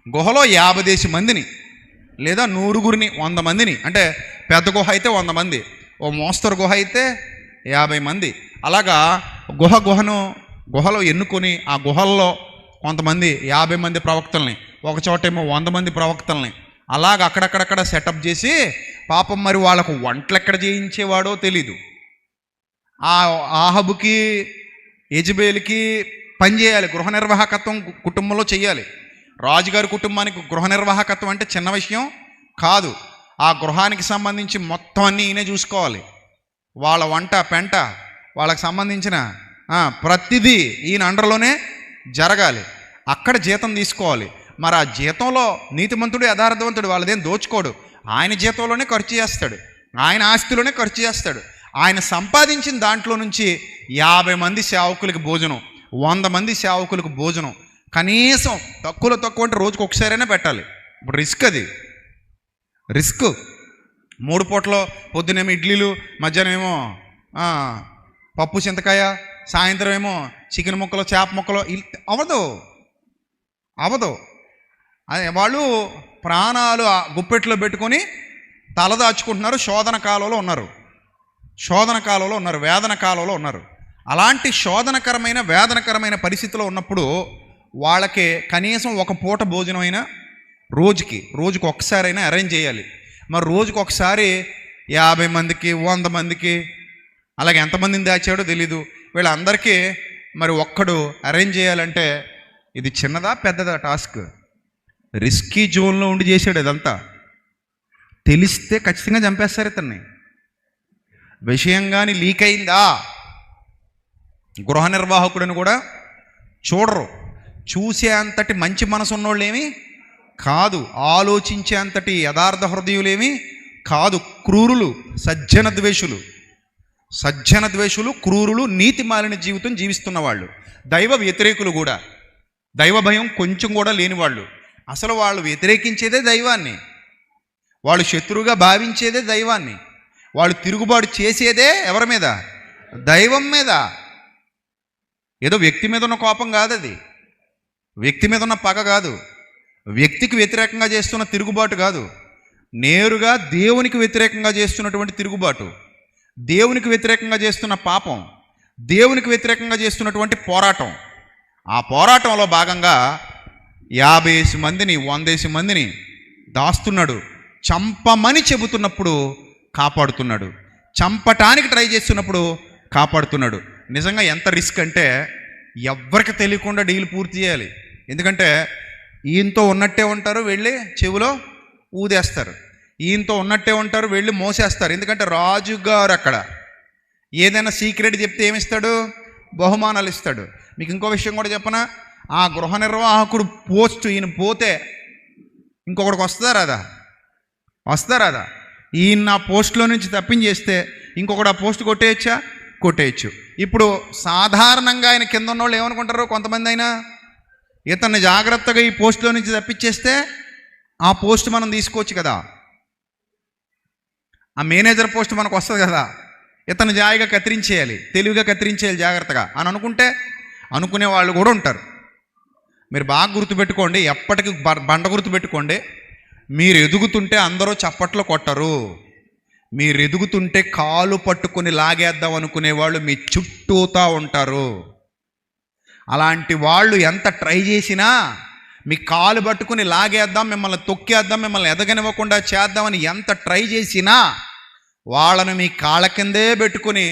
గుహలో 50 మందిని లేదా 100 100 మందిని, అంటే పెద్ద గుహ అయితే 100 మంది, ఓ మోస్తరు గుహ అయితే 50 మంది. అలాగా గుహలో ఎన్నుకొని ఆ గుహల్లో కొంతమంది 50 మంది ప్రవక్తల్ని, ఒక చోటేమో 100 మంది ప్రవక్తల్ని అలాగ అక్కడక్కడక్కడ సెటప్ చేసి, పాపం మరి వాళ్ళకు వంటలు ఎక్కడ చేయించేవాడో తెలీదు. ఆ ఆహాబుకి, యెజబేలుకి పని చేయాలి, గృహ నిర్వాహకత్వం కుటుంబంలో చేయాలి. రాజుగారి కుటుంబానికి గృహ నిర్వాహకత్వం అంటే చిన్న విషయం కాదు. ఆ గృహానికి సంబంధించి మొత్తం అన్నీ ఈయనే చూసుకోవాలి. వాళ్ళ వంట పెంట, వాళ్ళకి సంబంధించిన ప్రతిదీ ఈయన అండర్లోనే జరగాలి. అక్కడ జీతం తీసుకోవాలి. మరి ఆ జీతంలో నీతిమంతుడు, యథార్థవంతుడు వాళ్ళదేం దోచుకోడు. ఆయన జీతంలోనే ఖర్చు చేస్తాడు, ఆయన ఆస్తిలోనే ఖర్చు చేస్తాడు. ఆయన సంపాదించిన దాంట్లో నుంచి 50 మంది సేవకులకి భోజనం, 100 మంది సేవకులకు భోజనం, కనీసం తక్కువ అంటే రోజుకు ఒకసారైనా పెట్టాలి. ఇప్పుడు అది రిస్క్. 3 పూటలో పొద్దునేమో ఇడ్లీలు, మధ్యాహ్నం ఏమో పప్పు చింతకాయ, సాయంత్రం ఏమో చికెన్ ముక్కలు, చేప ముక్కలు. అవ్వదు. వాళ్ళు ప్రాణాలు గుప్పెట్లో పెట్టుకొని తలదాచుకుంటున్నారు, శోధన కాలంలో ఉన్నారు, వేదన కాలంలో ఉన్నారు. అలాంటి శోధనకరమైన వేదనకరమైన పరిస్థితిలో ఉన్నప్పుడు వాళ్ళకి కనీసం ఒక పూట భోజనం అయినా రోజుకి ఒకసారైనా అరేంజ్ చేయాలి. మరి రోజుకి ఒకసారి 50 మందికి 100 మందికి అలాగే ఎంతమందిని దాచాడో తెలీదు. వీళ్ళందరికీ మరి ఒక్కడు అరేంజ్ చేయాలంటే ఇది చిన్నదా పెద్దదా టాస్క్? రిస్కీ జోన్లో ఉండి చేశాడు ఇదంతా. తెలిస్తే ఖచ్చితంగా చంపేస్తారు ఇతన్ని. విషయం కానీ లీక్ అయిందా గృహ నిర్వాహకుడిని కూడా చూడరు. చూసే అంతటి మంచి మనసు ఉన్నోళ్ళేమి కాదు, ఆలోచించే అంతటి యథార్థ హృదయులేమి కాదు. క్రూరులు, సజ్జన ద్వేషులు, క్రూరులు, నీతి మాలిన జీవితం జీవిస్తున్న వాళ్ళు, దైవ వ్యతిరేకులు కూడా, దైవ భయం కొంచెం కూడా లేని వాళ్ళు. అసలు వాళ్ళు వ్యతిరేకించేదే దైవాన్ని, వాళ్ళు శత్రువుగా భావించేదే దైవాన్ని, వాళ్ళు తిరుగుబాటు చేసేదే ఎవరి మీద? దైవం మీద. ఏదో వ్యక్తి మీద ఉన్న కోపం కాదు, అది వ్యక్తి మీద ఉన్న పగ కాదు, వ్యక్తికి వ్యతిరేకంగా చేస్తున్న తిరుగుబాటు కాదు, నేరుగా దేవునికి వ్యతిరేకంగా చేస్తున్నటువంటి తిరుగుబాటు, దేవునికి వ్యతిరేకంగా చేస్తున్న పాపం, దేవునికి వ్యతిరేకంగా చేస్తున్నటువంటి పోరాటం. ఆ పోరాటంలో భాగంగా 50 మందిని 100 మందిని దాస్తున్నాడు. చంపమని చెబుతున్నప్పుడు కాపాడుతున్నాడు, చంపటానికి ట్రై చేస్తున్నప్పుడు కాపాడుతున్నాడు. నిజంగా ఎంత రిస్క్ అంటే ఎవ్వరికి తెలియకుండా డీల్ పూర్తి చేయాలి. ఎందుకంటే ఈయనతో ఉన్నట్టే ఉంటారు, వెళ్ళి చెవిలో ఊదేస్తారు, ఈయనతో ఉన్నట్టే ఉంటారు, వెళ్ళి మోసేస్తారు. ఎందుకంటే రాజుగారు అక్కడ ఏదైనా సీక్రెట్ చెప్తే ఏమిస్తాడు? బహుమానాలు ఇస్తాడు. మీకు ఇంకో విషయం కూడా చెప్పనా? ఆ గృహ నిర్వాహకుడు పోస్ట్ ఈయన పోతే ఇంకొకడికి వస్తారాదా? ఈయన ఆ పోస్ట్లో నుంచి తప్పించేస్తే ఇంకొకటి ఆ పోస్ట్ కొట్టేయచ్చు. ఇప్పుడు సాధారణంగా ఆయన కింద ఉన్నోళ్ళు ఏమనుకుంటారు? కొంతమంది అయినా ఇతన్ని జాగ్రత్తగా ఈ పోస్ట్లో నుంచి తప్పించేస్తే ఆ పోస్ట్ మనం తీసుకోవచ్చు కదా, ఆ మేనేజర్ పోస్ట్ మనకు వస్తుంది కదా, ఇతను జాయిగా కత్తిరించేయాలి, తెలివిగా కత్తిరించేయాలి జాగ్రత్తగా అని అనుకునే వాళ్ళు కూడా ఉంటారు. మీరు బాగా గుర్తుపెట్టుకోండి, ఎప్పటికీ బండ గుర్తుపెట్టుకోండి. మీరు ఎదుగుతుంటే అందరూ చప్పట్లు కొట్టరు, మీరు ఎదుగుతుంటే కాలు పట్టుకొని లాగేద్దాం అనుకునే వాళ్ళు మీ చుట్టూతా ఉంటారు. అలాంటి వాళ్ళు ఎంత ట్రై చేసినా మీ కాలు పట్టుకుని లాగేద్దాం, మిమ్మల్ని తొక్కేద్దాం, మిమ్మల్ని ఎదగనివ్వకుండా చేద్దామని ఎంత ట్రై చేసినా వాళ్ళను మీ కాళ్ళ కిందే పెట్టుకుని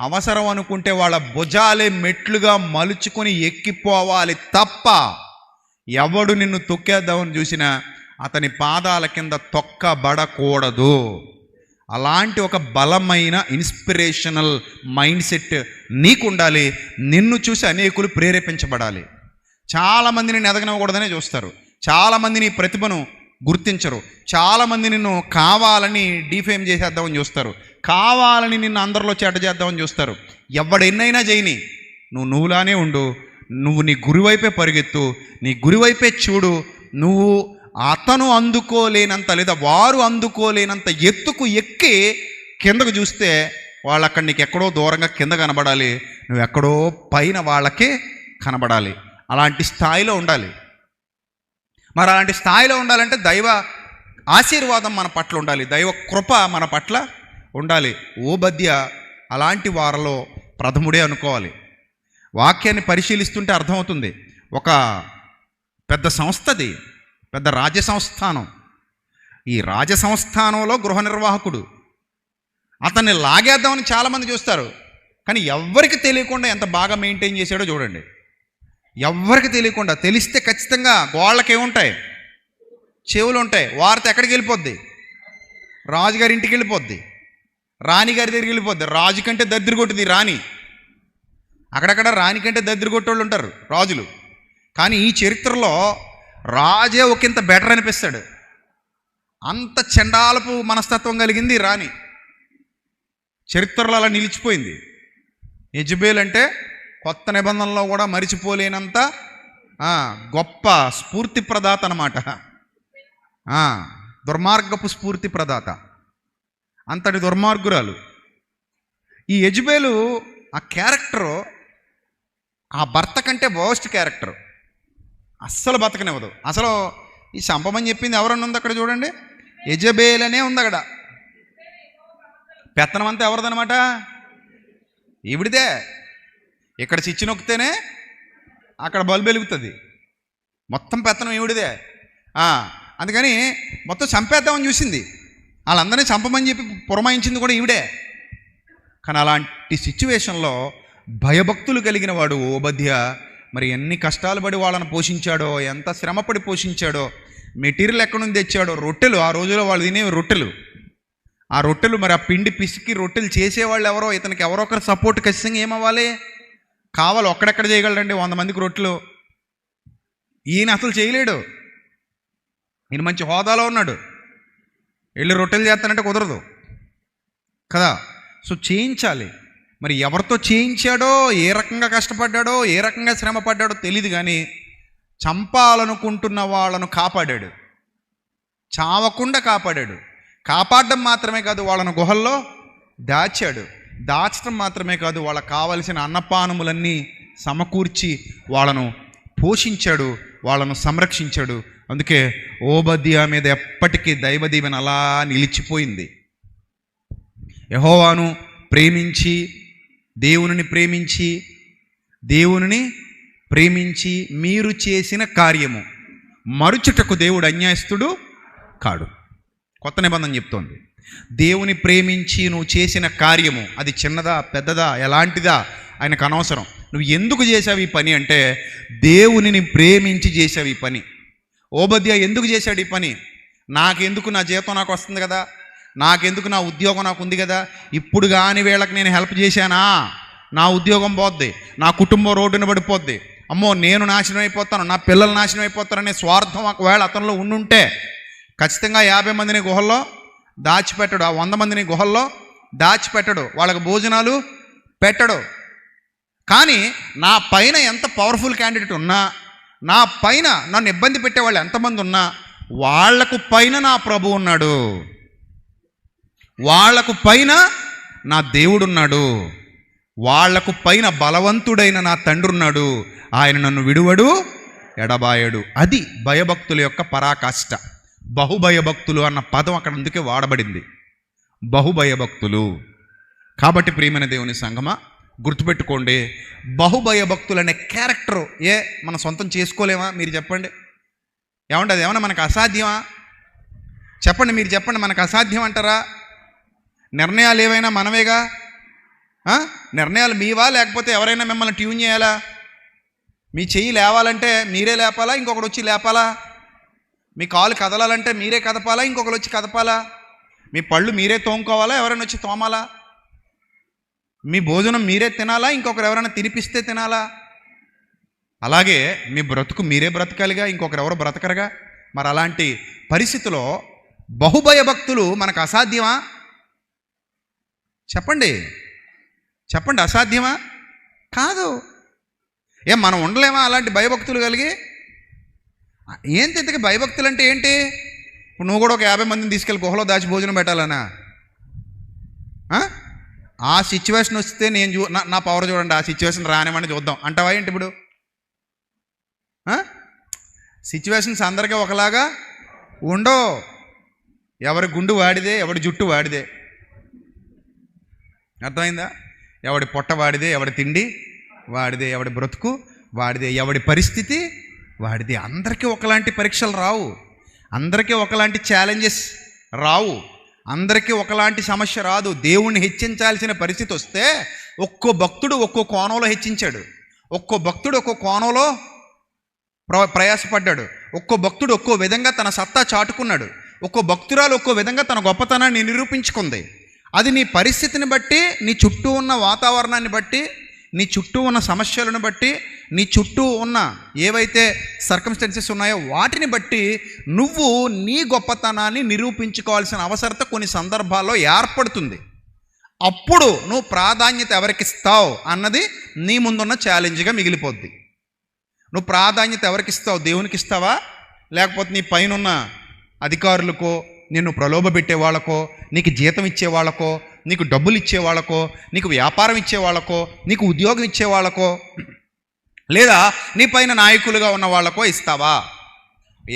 అవసరం అనుకుంటే వాళ్ళ భుజాలే మెట్లుగా మలుచుకొని ఎక్కిపోవాలి తప్ప ఎవడు నిన్ను తొక్కేద్దామని చూసినా అతని పాదాల కింద తొక్కబడకూడదు. అలాంటి ఒక బలమైన ఇన్స్పిరేషనల్ మైండ్ సెట్ నీకు ఉండాలి. నిన్ను చూసి అనేకులు ప్రేరేపించబడాలి. చాలామంది నిన్ను ఎదగనివ్వకూడదనే చూస్తారు, చాలామంది నీ ప్రతిభను గుర్తించరు, చాలామంది నిన్ను కావాలని డిఫేమ్ చేసేద్దామని చూస్తారు, కావాలని నిన్ను అందరిలో చేట చేద్దామని చూస్తారు. ఎవడెన్నైనా చేయని నువ్వులానే ఉండు, నువ్వు నీ గురివైపే పరిగెత్తు, నీ గురివైపే చూడు. నువ్వు అతను అందుకోలేనంత లేదా వారు అందుకోలేనంత ఎత్తుకు ఎక్కి కిందకు చూస్తే వాళ్ళు అక్కడ నీకు ఎక్కడో దూరంగా కింద కనబడాలి, నువ్వు ఎక్కడో పైన వాళ్ళకి కనబడాలి. అలాంటి స్థాయిలో ఉండాలి. మరి అలాంటి స్థాయిలో ఉండాలంటే దైవ ఆశీర్వాదం మన పట్ల ఉండాలి, దైవ కృప మన పట్ల ఉండాలి. ఓబద్య అలాంటి వారిలో ప్రథముడే అనుకోవాలి. వాక్యాన్ని పరిశీలిస్తుంటే అర్థమవుతుంది. ఒక పెద్ద సంస్థది, పెద్ద రాజసంస్థానం. ఈ రాజసంస్థానంలో గృహ నిర్వాహకుడు, అతన్ని లాగేద్దామని చాలామంది చూస్తారు, కానీ ఎవ్వరికి తెలియకుండా ఎంత బాగా మెయింటైన్ చేశాడో చూడండి. ఎవ్వరికి తెలియకుండా, తెలిస్తే ఖచ్చితంగా గోళ్ళకి ఏముంటాయి? చెవులు ఉంటాయి. వారితో ఎక్కడికి వెళ్ళిపోద్ది? రాజుగారి ఇంటికి వెళ్ళిపోద్ది, రాణిగారి దగ్గరికి వెళ్ళిపోద్ది. రాజు కంటే దద్దరి కొట్టింది రాణి. అక్కడక్కడ రాణి కంటే దద్దరి కొట్టేవాళ్ళు ఉంటారు రాజులు. కానీ ఈ చరిత్రలో రాజే ఒకంత బెటర్ అనిపిస్తాడు. అంత చండాలపు మనస్తత్వం కలిగింది రాణి. చరిత్రలో అలా నిలిచిపోయింది. యెజబెల్ అంటే కొత్త నిబంధనలో కూడా మరిచిపోలేనంత గొప్ప స్ఫూర్తి ప్రదాత అన్నమాట. దుర్మార్గపు స్ఫూర్తి ప్రదాత, అంతటి దుర్మార్గురాలు. ఈ యెజబెలు ఆ క్యారెక్టరు ఆ భర్త కంటే వర్స్ట్ క్యారెక్టర్. అస్సలు బతకనివ్వదు. అసలు ఈ చంపమని చెప్పింది ఎవరన్నా ఉంది అక్కడ చూడండి, యెజబెల్ అనే ఉంది అక్కడ. పెత్తనం అంతా ఎవరిదనమాట? ఈవిడిదే. ఇక్కడ స్విచ్ నొక్కితేనే అక్కడ బల్బు వెలుగుతుంది. మొత్తం పెత్తనం ఈవిడిదే. అందుకని మొత్తం చంపేద్దామని చూసింది, వాళ్ళందరినీ చంపమని చెప్పి పురమాయించింది కూడా ఈవిడే. కానీ అలాంటి సిచ్యువేషన్లో భయభక్తులు కలిగిన వాడు ఓబద్య మరి ఎన్ని కష్టాలు పడి వాళ్ళని పోషించాడో, ఎంత శ్రమపడి పోషించాడో, మెటీరియల్ ఎక్కడి నుంచి తెచ్చాడో. రొట్టెలు, ఆ రోజుల్లో వాళ్ళు తినేవి రొట్టెలు. ఆ రొట్టెలు మరి ఆ పిండి పిసికి రొట్టెలు చేసేవాళ్ళు ఎవరో, ఇతనికి ఎవరో ఒకరు సపోర్ట్ ఖచ్చితంగా ఏమవ్వాలి, కావాలి. ఒక్కడెక్కడ చేయగలడండి 100 మందికి రొట్టెలు? ఈయన అసలు చేయలేడు. ఈయన మంచి హోదాలో ఉన్నాడు, వెళ్ళి రొట్టెలు చేస్తానంటే కుదరదు కదా. సో చేయించాలి. మరి ఎవరితో చేయించాడో, ఏ రకంగా కష్టపడ్డాడో, ఏ రకంగా శ్రమ పడ్డాడో తెలియదు, కానీ చంపాలనుకుంటున్న వాళ్ళను కాపాడాడు, చావకుండా కాపాడాడు. కాపాడడం మాత్రమే కాదు, వాళ్ళను గుహల్లో దాచాడు. దాచడం మాత్రమే కాదు, వాళ్ళకు కావలసిన అన్నపానములన్నీ సమకూర్చి వాళ్ళను పోషించాడు, వాళ్ళను సంరక్షించాడు. అందుకే ఓబద్యా మీద ఎప్పటికీ దైవ దీవెన అలా నిలిచిపోయింది. యెహోవాను ప్రేమించి, దేవునిని ప్రేమించి మీరు చేసిన కార్యము మరుచుటకు దేవుడు అన్యాయస్తుడు కాడు. కొత్త నిబంధన చెప్తోంది, దేవుని ప్రేమించి నువ్వు చేసిన కార్యము అది చిన్నదా పెద్దదా ఎలాంటిదా ఆయనకు అనవసరం. నువ్వు ఎందుకు చేసావు ఈ పని అంటే, దేవునిని ప్రేమించి చేసావు ఈ పని. ఓబద్యా ఎందుకు చేశాడు ఈ పని? నాకెందుకు, నా జీతం నాకు వస్తుంది కదా, నాకెందుకు, నా ఉద్యోగం నాకు ఉంది కదా, ఇప్పుడు కానీ వీళ్ళకి నేను హెల్ప్ చేశానా నా ఉద్యోగం పోద్ది, నా కుటుంబం రోడ్డున పడిపోద్ది, అమ్మో నేను నాశనం అయిపోతాను, నా పిల్లలు నాశనం అయిపోతారనే స్వార్థం ఒకవేళ అతనిలో ఉండుంటే ఖచ్చితంగా 50 మందిని గుహల్లో దాచిపెట్టడు, ఆ 100 మందిని గుహల్లో దాచిపెట్టడు, వాళ్ళకి భోజనాలు పెట్టడు. కానీ నా పైన ఎంత పవర్ఫుల్ క్యాండిడేట్ ఉన్నా, నా పైన నన్ను ఇబ్బంది పెట్టేవాళ్ళు ఎంతమంది ఉన్నా, వాళ్లకు పైన నా ప్రభు ఉన్నాడు, వాళ్లకు పైన నా దేవుడున్నాడు, వాళ్లకు పైన బలవంతుడైన నా తండ్రి ఉన్నాడు, ఆయన నన్ను విడువడు ఎడబాయడు. అది భయభక్తుల యొక్క పరాకాష్ట. బహుభయభక్తులు అన్న పదం అక్కడ అందుకే వాడబడింది, బహుభయభక్తులు. కాబట్టి ప్రియమైన దేవుని సంగమా, గుర్తుపెట్టుకోండి, బహుభయభక్తులు అనే క్యారెక్టర్ మన సొంతం చేసుకోలేమా? మీరు చెప్పండి. ఏమంటే అది ఏమన్నా మనకు అసాధ్యమా? చెప్పండి, మీరు చెప్పండి. మనకు అసాధ్యం అంటారా? నిర్ణయాలు ఏవైనా మనమేగా. నిర్ణయాలు మీవా, లేకపోతే ఎవరైనా మిమ్మల్ని ట్యూన్ చేయాలా? మీ చెయ్యి లేవాలంటే మీరే లేపాలా, ఇంకొకటి వచ్చి లేపాలా? మీ కాలు కదలాలంటే మీరే కదపాలా, ఇంకొకరు వచ్చి కదపాలా? మీ పళ్ళు మీరే తోముకోవాలా, ఎవరైనా వచ్చి తోమాలా? మీ భోజనం మీరే తినాలా, ఇంకొకరు ఎవరైనా తినిపిస్తే తినాలా? అలాగే మీ బ్రతుకు మీరే బ్రతకాలిగా, ఇంకొకరు ఎవరు బ్రతకరుగా. మరి అలాంటి పరిస్థితిలో బహుభయభక్తులు మనకు అసాధ్యమా? చెప్పండి, అసాధ్యమా? కాదు. మనం ఉండలేమా అలాంటి భయభక్తులు కలిగి? ఏంటి ఇంతకీ భయభక్తులు అంటే ఏంటి? ఇప్పుడు నువ్వు కూడా ఒక 50 మందిని తీసుకెళ్ళి గుహలో దాచి భోజనం పెట్టాలనా? ఆ సిచ్యువేషన్ వస్తే నేను నా పవర్ చూడండి, ఆ సిచ్యువేషన్ రానివ్వండి చూద్దాం అంటావా ఏంటి? ఇప్పుడు సిచ్యువేషన్స్ అందరికీ ఒకలాగా ఉండో. ఎవరి గుండు వాడిదే, ఎవడి జుట్టు వాడిదే. అర్థమైందా? ఎవడి పొట్ట వాడిదే, ఎవడి తిండి వాడిదే, ఎవడి బ్రతుకు వాడిదే, ఎవడి పరిస్థితి వాడిదే. అందరికీ ఒకలాంటి పరీక్షలు రావు, అందరికీ ఒకలాంటి ఛాలెంజెస్ రావు, అందరికీ ఒకలాంటి సమస్య రాదు. దేవుణ్ణి హెచ్చించాల్సిన పరిస్థితి వస్తే ఒక్కో భక్తుడు ఒక్కో కోణంలో హెచ్చించాడు, ఒక్కో భక్తుడు ఒక్కో కోణంలో ప్రయాసపడ్డాడు, ఒక్కో భక్తుడు ఒక్కో విధంగా తన సత్తా చాటుకున్నాడు, ఒక్కో భక్తురాలు ఒక్కో విధంగా తన గొప్పతనాన్ని నిరూపించుకుంది. అది నీ పరిస్థితిని బట్టి, నీ చుట్టూ ఉన్న వాతావరణాన్ని బట్టి, నీ చుట్టూ ఉన్న సమస్యలను బట్టి, నీ చుట్టూ ఉన్న ఏవైతే సర్కమ్స్టెన్సెస్ ఉన్నాయో వాటిని బట్టి నువ్వు నీ గొప్పతనాన్ని నిరూపించుకోవాల్సిన అవసరత కొన్ని సందర్భాల్లో ఏర్పడుతుంది. అప్పుడు నువ్వు ప్రాధాన్యత ఎవరికి ఇస్తావు అన్నది నీ ముందున్న ఛాలెంజ్గా మిగిలిపోద్ది. నువ్వు ప్రాధాన్యత ఎవరికి ఇస్తావు? దేవునికి ఇస్తావా, లేకపోతే నీ పైనున్న అధికారులకో, నిన్ను ప్రలోభ పెట్టే వాళ్ళకో, నీకు జీతం ఇచ్చే వాళ్ళకో, నీకు డబ్బులు ఇచ్చే వాళ్ళకో, నీకు వ్యాపారం ఇచ్చే వాళ్ళకో, నీకు ఉద్యోగం ఇచ్చే వాళ్ళకో, లేదా నీ పైన నాయకులుగా ఉన్న వాళ్ళకో ఇస్తావా?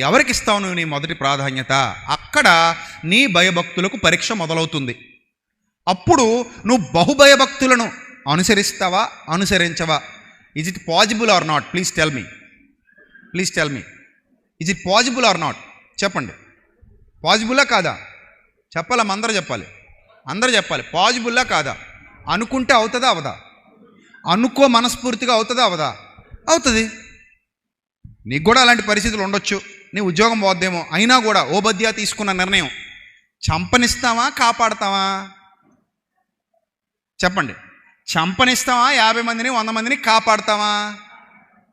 ఎవరికి ఇస్తావు నువ్వు నీ మొదటి ప్రాధాన్యత? అక్కడ నీ భయభక్తులకు పరీక్ష మొదలవుతుంది. అప్పుడు నువ్వు బహుభయభక్తులను అనుసరిస్తావా, అనుసరించవా? Is it possible or not? Please tell me is it possible or not? చెప్పండి. పాజిబుల్లా కాదా? చెప్పాలి, అందరూ చెప్పాలి. పాజిబుల్లా కాదా? అనుకుంటే అవుతుందా అవదా? అనుకో మనస్ఫూర్తిగా అవుతుందా అవదా? అవుతుంది. నీకు కూడా అలాంటి పరిస్థితులు ఉండొచ్చు. నీ ఉద్యోగం పోద్దేమో, అయినా కూడా ఓబద్యా తీసుకున్న నిర్ణయం, చంపనిస్తావా కాపాడతావా? చెప్పండి. చంపనిస్తావా? 50 మందిని 100 మందిని కాపాడతావా?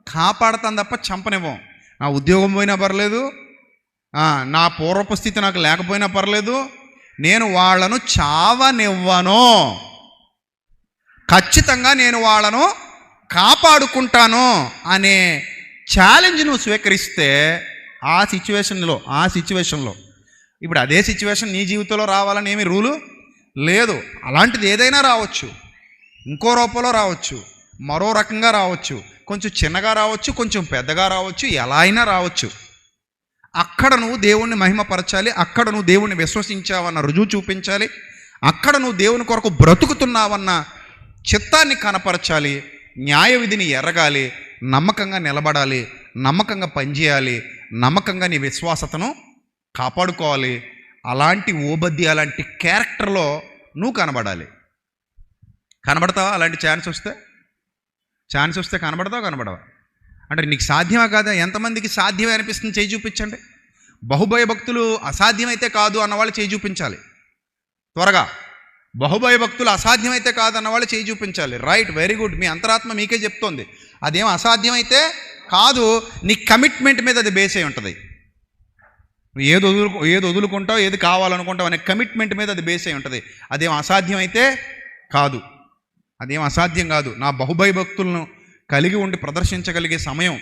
కాపాడతాం తప్ప చంపనివ్వం. నా ఉద్యోగం పోయినా పర్లేదు, నా పూర్వపు స్థితి నాకు లేకపోయినా పర్లేదు, నేను వాళ్ళను చావనివ్వను. ఖచ్చితంగా నేను వాళ్ళను కాపాడుకుంటాను అనే ఛాలెంజ్ నువ్వు స్వీకరిస్తే ఆ సిచ్యువేషన్లో ఇప్పుడు అదే సిచ్యువేషన్ నీ జీవితంలో రావాలని ఏమి రూలు లేదు. అలాంటిది ఏదైనా రావచ్చు, ఇంకో రూపంలో రావచ్చు, మరో రకంగా రావచ్చు, కొంచెం చిన్నగా రావచ్చు, కొంచెం పెద్దగా రావచ్చు, ఎలా అయినా రావచ్చు. అక్కడ నువ్వు దేవుణ్ణి మహిమపరచాలి, అక్కడ నువ్వు దేవుణ్ణి విశ్వసించావన్న రుజువు చూపించాలి, అక్కడ నువ్వు దేవుని కొరకు బ్రతుకుతున్నావన్న చిత్తాన్ని కనపరచాలి, న్యాయ విధిని ఎరగాలి, నమ్మకంగా నిలబడాలి, నమ్మకంగా పనిచేయాలి, నమ్మకంగా నీ విశ్వాసతను కాపాడుకోవాలి. అలాంటి ఓబద్య అలాంటి క్యారెక్టర్లో నువ్వు కనబడతావా? అలాంటి ఛాన్స్ వస్తే కనబడవా? అంటే నీకు సాధ్యమా కాదా? ఎంతమందికి సాధ్యమే అనిపిస్తుంది? చేయి చూపించండి. బహుభయభక్తులు అసాధ్యమైతే కాదు అన్నవాళ్ళు చేయి చూపించాలి త్వరగా. బహుభయభక్తులు అసాధ్యమైతే కాదు అన్నవాళ్ళు చేయి చూపించాలి. Right, very good. మీ అంతరాత్మ మీకే చెప్తోంది అదేం అసాధ్యమైతే కాదు. నీ కమిట్మెంట్ మీద అది బేస్ అయి ఉంటుంది. నువ్వు ఏది వదులుకుంటావు, ఏది కావాలనుకుంటావు అనే కమిట్మెంట్ మీద అది బేస్ అయి ఉంటుంది. అదేం అసాధ్యమైతే కాదు, అదేం అసాధ్యం కాదు. నా బహుభయభక్తులను కలిగి ఉండి ప్రదర్శించగలిగే సమయం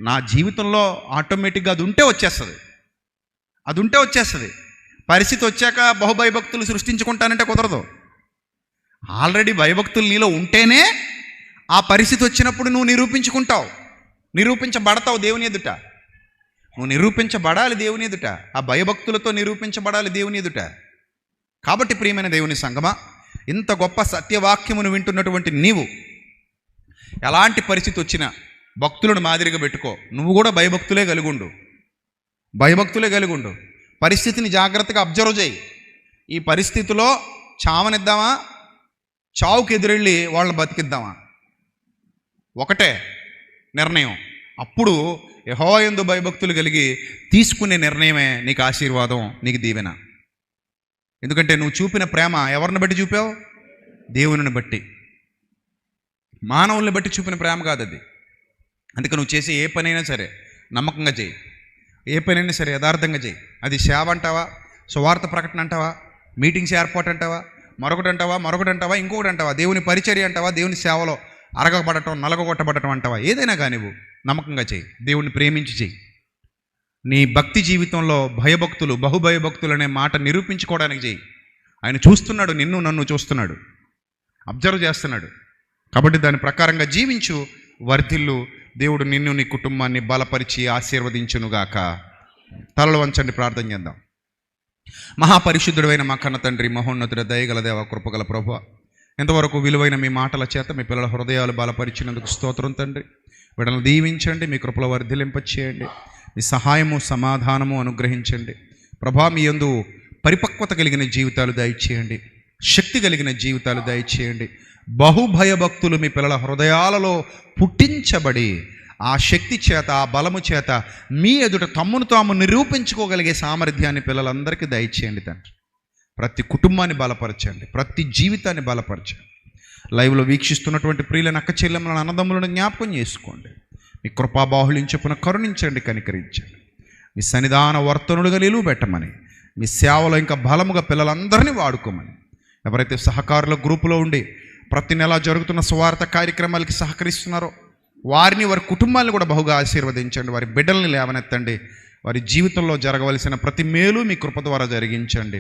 నా జీవితంలో ఆటోమేటిక్గా అది ఉంటే వచ్చేస్తుంది. పరిస్థితి వచ్చాక బహుభయభక్తులు సృష్టించుకుంటానంటే కుదరదు. ఆల్రెడీ భయభక్తులు నీలో ఉంటేనే ఆ పరిస్థితి వచ్చినప్పుడు నువ్వు నిరూపించబడతావు దేవుని ఎదుట. నువ్వు నిరూపించబడాలి దేవుని ఎదుట, ఆ భయభక్తులతో నిరూపించబడాలి దేవుని ఎదుట. కాబట్టి ప్రియమైన దేవుని సంగమా, ఇంత గొప్ప సత్యవాక్యమును వింటున్నటువంటి నీవు ఎలాంటి పరిస్థితి వచ్చినా భక్తులను మాదిరిగా పెట్టుకో. నువ్వు కూడా భయభక్తులే కలిగి ఉండు. పరిస్థితిని జాగ్రత్తగా అబ్జర్వ్ చేయి. ఈ పరిస్థితిలో చావనిద్దామా, చావుకి ఎదురెళ్ళి వాళ్ళని బతికిద్దామా? ఒకటే నిర్ణయం. అప్పుడు యెహోవా యందు భయభక్తులు కలిగి తీసుకునే నిర్ణయమే నీకు ఆశీర్వాదం, నీకు దీవెన. ఎందుకంటే నువ్వు చూపిన ప్రేమ ఎవరిని బట్టి చూపావు? దేవుని బట్టి, మానవుల్ని బట్టి చూపిన ప్రేమ కాదు అది. అందుకే నువ్వు చేసే ఏ పనైనా సరే నమ్మకంగా చేయి, ఏ పనైనా సరే యథార్థంగా చేయి. అది సేవ అంటావా, సువార్త ప్రకటన అంటావా, మీటింగ్స్ ఏర్పాటు అంటావా, మరొకటి అంటావా, ఇంకొకటి అంటావా, దేవుని పరిచర్య అంటావా, దేవుని సేవలో అరగబడటం, నలగొట్టబడటం అంటావా, ఏదైనా కానీ నువ్వు నమ్మకంగా చేయి, దేవుణ్ణి ప్రేమించి చేయి. నీ భక్తి జీవితంలో భయభక్తులు, బహుభయభక్తులు అనే మాట నిరూపించుకోవడానికి చేయి. ఆయన చూస్తున్నాడు, నన్ను చూస్తున్నాడు, అబ్జర్వ్ చేస్తున్నాడు. కాబట్టి దాని ప్రకారంగా జీవించు, వర్ధిల్లు. దేవుడు నిన్ను, నీ కుటుంబాన్ని బలపరిచి ఆశీర్వదించునుగాక. తలలు వంచండి, ప్రార్థన చేద్దాం. మహాపరిశుద్ధుడైన మా కన్న తండ్రి, మహోన్నతుడ, దయగల దేవ, కృపగల ప్రభువా, ఎంతవరకు విలువైన మీ మాటల చేత మీ పిల్లల హృదయాలు బలపరిచినందుకు స్తోత్రం తండ్రి. వీళ్ళని దీవించండి, మీ కృపలో వర్ధిలింపచేయండి, మీ సహాయము సమాధానము అనుగ్రహించండి ప్రభా. మీ యందు పరిపక్వత కలిగిన జీవితాలు దయచేయండి, శక్తి కలిగిన జీవితాలు దయచేయండి. బహుభయభక్తులు మీ పిల్లల హృదయాలలో పుట్టించబడి ఆ శక్తి చేత, ఆ బలము చేత మీ ఎదుట తమ్మును తాము నిరూపించుకోగలిగే సామర్థ్యాన్ని పిల్లలందరికీ దయచేయండి తండ్రి. ప్రతి కుటుంబాన్ని బలపరచండి, ప్రతి జీవితాన్ని బలపరచండి. లైవ్లో వీక్షిస్తున్నటువంటి ప్రియులను, అక్క చెల్లెమ్మలను, అన్నదమ్ములను జ్ఞాపకం చేసుకోండి. మీ కృపాబాహుళ్యం చొప్పున కరుణించండి, కనికరించండి. మీ సన్నిధాన వర్తనులుగా నిలువ పెట్టమని, మీ సేవలో ఇంకా బలముగా పిల్లలందరినీ వాడుకోమని. ఎవరైతే సహకారుల గ్రూపులో ఉండి ప్రతి నెల జరుగుతున్న సువార్త కార్యక్రమాలకి సహకరిస్తున్నారో వారిని, వారి కుటుంబాలను కూడా బహుగా ఆశీర్వదించండి. వారి బిడ్డల్ని లేవనెత్తండి. వారి జీవితంలో జరగవలసిన ప్రతి మేలు మీ కృప ద్వారా జరిగించండి.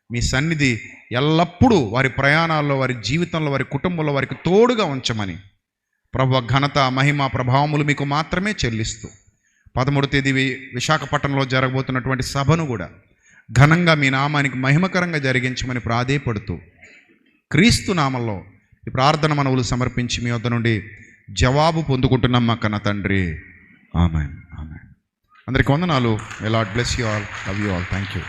మీ సన్నిధి ఎల్లప్పుడూ వారి ప్రయాణాల్లో, వారి జీవితంలో, వారి కుటుంబంలో వారికి తోడుగా ఉంచమని ప్రభువా, ఘనత, మహిమ, ప్రభావములు మీకు మాత్రమే చెల్లిస్తూ 13వ తేదీ విశాఖపట్నంలో జరగబోతున్నటువంటి సభను కూడా ఘనంగా మీ నామానికి మహిమకరంగా జరిగించమని ప్రాధేయపడుతూ క్రీస్తు నామంలో ఈ ప్రార్థన మనవులు సమర్పించి మీ వద్ద నుండి జవాబు పొందుకుంటున్నాం మా కన్న తండ్రి. ఆమెన్. ఆమెన్. అందరికీ వందనాలు. Lord bless you all. Love you all. Thank you.